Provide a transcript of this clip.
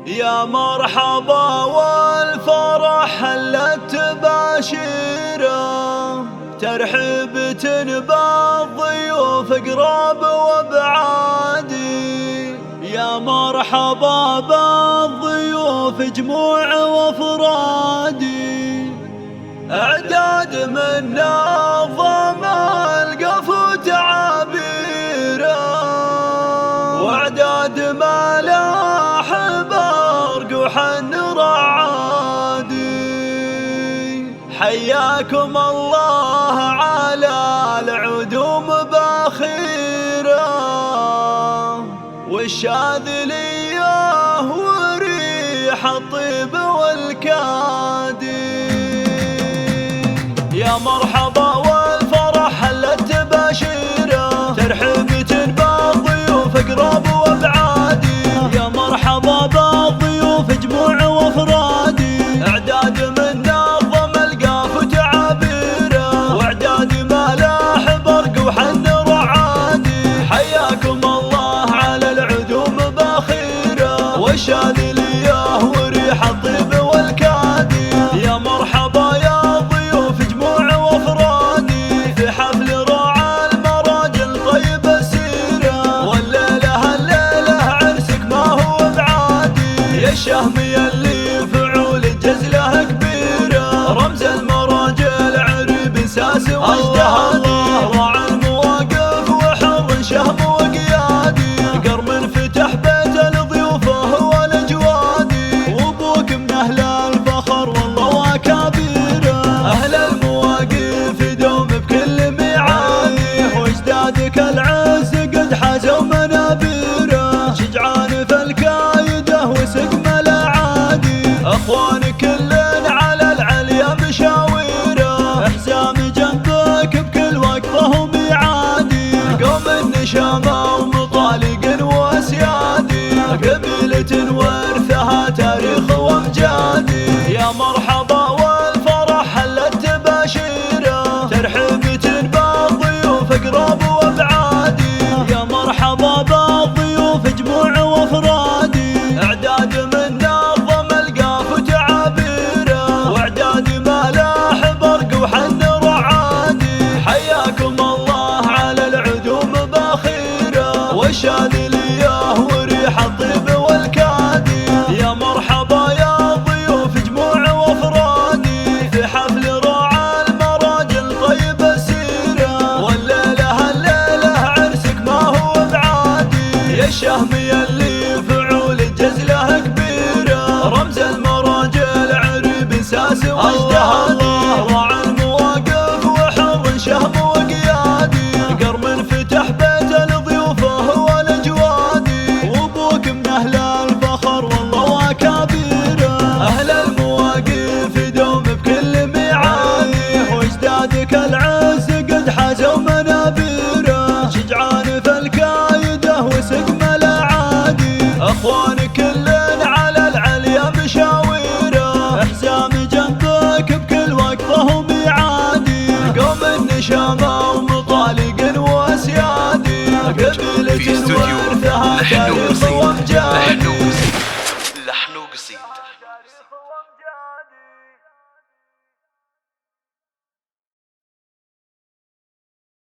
يا مرحبا والفرح هلت باشيره، ترحيبة بالضيوف قراب وابعادي. يا مرحبا بالضيوف جموع وافرادي، اعداد من نظم القف تعابيره، واعداد ملاح برق وحن رعادي. حياكم الله على العدوم باخيره، والشاذليه وريح الطيب والكادي. يا مرحبا والفرح هلت باشيره، ترحيبة بالضيوف قراب وابعادي. يا مرحبا بالضيوف جموع وافرادي، اعداد من نظم القاف تعابيره، واعداد ملاح برق وحن رعادي. حياكم الله على العدوم باخيره، والشاذليه وريح الطيب والكادي. يا مرحبا يا ضيوف جموع وافرادي، في حفل راعى المراجل طيب السيره، والليله الليله عرسك ما هو بعادي. يا الشهم يلي فعول الجزله كبيره، رمز المراجل عريب ساس واجتهادي. راعى المواقف وحر شهم وقيادي، قرم فتح بيت لضيوفه والاجوادي. وابوك من اهل الفخر والله واكابيره، اهل المواقف دوم بكل ميعادي. واجدادك العز قد حازوا منابيره، شجعان في الكايده وسقم الاعادي. اخوان كلن على العليا مشاويره، حزام جنبك بكل وقفه وميعادي. قوم النشامه ومطالق واسيادي، قبيله ورثها تاريخ وامجادي. يا مرحبا والفرح هلت باشيره، ترحيبة بالضيوف قراب وابعادي. يا مرحبا بالضيوف جموع وافرادي، اعداد من نظم القاف تعابيره، واعداد ملاح برق وحن رعادي. حياكم الله على العدوم باخيره، والشاذليه وريح الطيب والكادي. يا مرحبا يا ضيوف جموع وافرادي، في حفل راعى المراجل طيب السيره، والليله الليله عرسك ما هو بعادي. يا الشهم يلي فعول الجزله كبيره، رمز المراجل عريب ساس واجتهادي. راعى المواقف وحر شهم وقيادي، قرم فتح بيت لضيوفه والاجوادي. وابوك من اهل الفخر والله واكابيره، اهل المواقف دوم بكل ميعادي. واجدادك العز قد حازوا منابيره، شجعان في الكايده وسقم الاعادي. اخوان كلن على العليا مشاويره، حزام جنبك بكل وقفه وميعادي. قوم النشامه ومطالق واسيادي، قبيله ورثها تاريخ وامجادي.